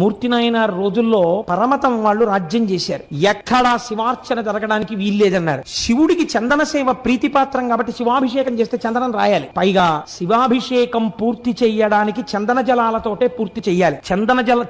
మూర్తి నాయనార్ రోజుల్లో పరమతం వాళ్ళు రాజ్యం చేశారు. ఎక్కడా శివార్చన జరగడానికి వీల్లేదన్నారు. శివుడికి చందన సేవ ప్రీతిపాత్రం కాబట్టి శివాభిషేకం చేస్తే చందనం రాయాలి. పైగా శివాభిషేకం పూర్తి చెయ్యడానికి చందన జలాలతోటే పూర్తి చెయ్యాలి.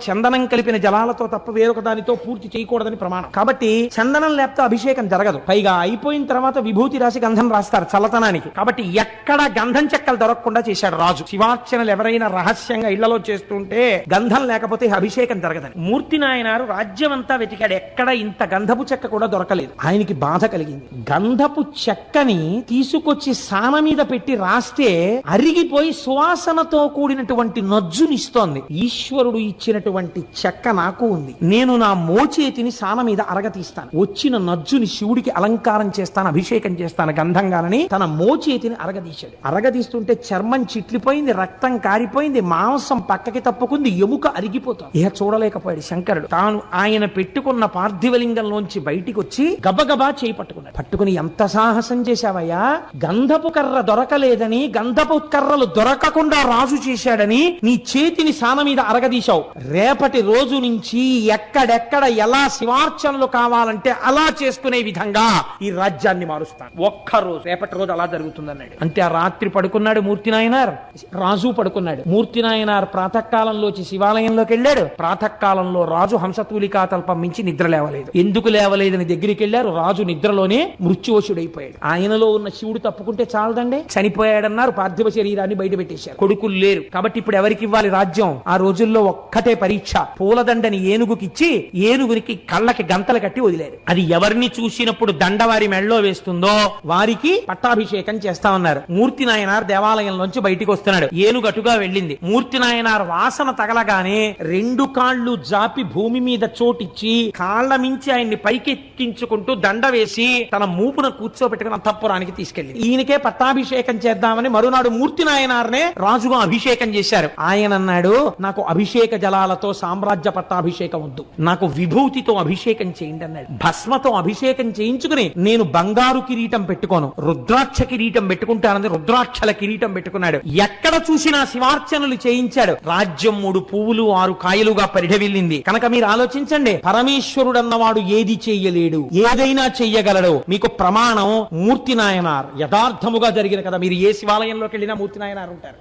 చందనం కలిపిన జలాలతో తప్ప వేరొక దానితో పూర్తి చేయకూడదని ప్రమాణం. కాబట్టి చందనం లేకపోతే అభిషేకం జరగదు. పైగా అయిపోయిన తర్వాత విభూతి రాసి గంధం రాస్తారు చల్లతనానికి. కాబట్టి ఎక్కడ గంధం చెక్కలు దొరకకుండా చేశాడు రాజు. శివార్చనలు ఎవరైనా రహస్యంగా ఇళ్లలో చేస్తుంటే గంధం లేకపోతే అభిషేకం జరగదని. మూర్తి నాయనారు రాజ్యం అంతా వెతికాడు. ఎక్కడ ఇంత గంధపు చెక్క కూడా దొరకలేదు. ఆయనకి బాధ కలిగింది. గంధపు చెక్కని తీసుకొచ్చి సాన మీద పెట్టి రాస్తే అరిగిపోయి సువాసనతో కూడినటువంటి నజ్జునిస్తోంది. ఈశ్వరుడు ఇచ్చినటువంటి చెక్క నాకు ఉంది. నేను నా మోచేతిని సాన మీద అరగతీస్తాను. వచ్చిన నజ్జుని శివుడికి అలంకారం చేస్తాను, అభిషేకం చేస్తాను గంధంగానని తన మోచేతిని అరగదీశాడు. అరగదీస్తుంటే చర్మం చిట్లిపోయింది, రక్తం కారిపోయింది, మాంసం పక్కకి తప్పుకుంది, ఎముక అరిగిపోతుంది. ఇక చూడలేకపోయాడు శంకరుడు. తాను ఆయన పెట్టుకున్న పార్థివలింగంలోంచి బయటికి వచ్చి గబగబా చేయి పట్టుకున్నాడు. పట్టుకుని ఎంత సాహసం చేశావయ్యా, గంధపు కర్ర దొరకలేదని, గంధపు కర్రలు దొరకకుండా రాజు చేశాడని నీ చేతిని సాన మీద అరగదీశావు. రేపటి రోజు నుంచి ఎక్కడెక్కడ ఎలా శివార్చనలు కావాలంటే అలా చేసుకునే విధంగా ఈ రాజ్యాన్ని మారుస్తాను. ఒక్కరోజు రేపటి రోజు అలా జరుగుతుందన్నాడు. అంటే ఆ రాత్రి పడుకున్నాడు మూర్తి నాయనార్, రాజు పడుకున్నాడు. మూర్తి నాయనార్ ప్రాతకాలంలోచి శివాలయంలోకి వెళ్ళాడు. ప్రాతకాలంలో రాజు హంసతూలికా తల్పం మించి నిద్ర లేవలేదు. ఎందుకు లేవలేదని దగ్గరికి వెళ్ళారు. రాజు నిద్రలోనే మృత్యువశుడైపోయాడు. ఆయనలో ఉన్న శివుడు తప్పుకుంటే చాలదండి, చనిపోయాడన్నారు. పార్థివ శరీరాన్ని బయట పెట్టేశారు. కొడుకులు లేరు కాబట్టి ఇప్పుడు ఎవరికి ఇవ్వాలి రాజ్యం? ఆ రోజుల్లో ఒక్కటే పరీక్ష. పూలదండని ఏనుగుకిచ్చి ఏనుగునికి కళ్ళకి గంతలు కట్టి వదిలేరు. అది ఎవరిని చూసినప్పుడు దండ వారి మెళ్ళలో వేస్తుందో వారికి పట్టాభిషేకం చేస్తామన్నారు. మూర్తి నాయనార్ దేవాలయంలోంచి బయటికి వస్తున్నాడు. ఏనుగు అటుగా వెళ్ళింది. మూర్తి నాయనార్ వాసన తగలగానే రెండు కాళ్ళు జాపి భూమి మీద చోటిచ్చి కాళ్ల మించి ఆయన్ని పైకెక్కించుకుంటూ దండ వేసి తన మూపున కూర్చోబెట్టుకుని అంతఃపురానికి తీసుకెళ్లింది. ఈయనకే పట్టాభిషేకం చేద్దామని మరునాడు మూర్తి నాయనార్నే రాజుగా అభిషేకం చేశారు. ఆయన అన్నాడు, నాకు అభిషేక జలాలతో సామ్రాజ్య పట్టాభిషేకం వద్దు, నాకు విభూతితో అభిషేకం చేయండి అన్నాడు. భస్మతో అభిషేకం చేయించుకుని నేను బంగారు కిరీటం పెట్టుకోను, రుద్రాక్ష కిరీటం పెట్టుకుంటానని రుద్రాక్షల కిరీటం పెట్టుకున్నాడు. ఎక్కడ చూసినా శివార్చనలు చేయించాడు. రాజ్యం 3 పువ్వులు 6 కాయలుగా పరిఢవిల్లింది. కనుక మీరు ఆలోచించండి, పరమేశ్వరుడు అన్నవాడు ఏది చెయ్యలేడు, ఏదైనా చెయ్యగలడు. మీకు ప్రమాణం మూర్తి నాయనార్. యథార్థముగా జరిగిన కదా. మీరు ఏ శివాలయంలోకి వెళ్ళినా మూర్తి నాయనార్ ఉంటారు.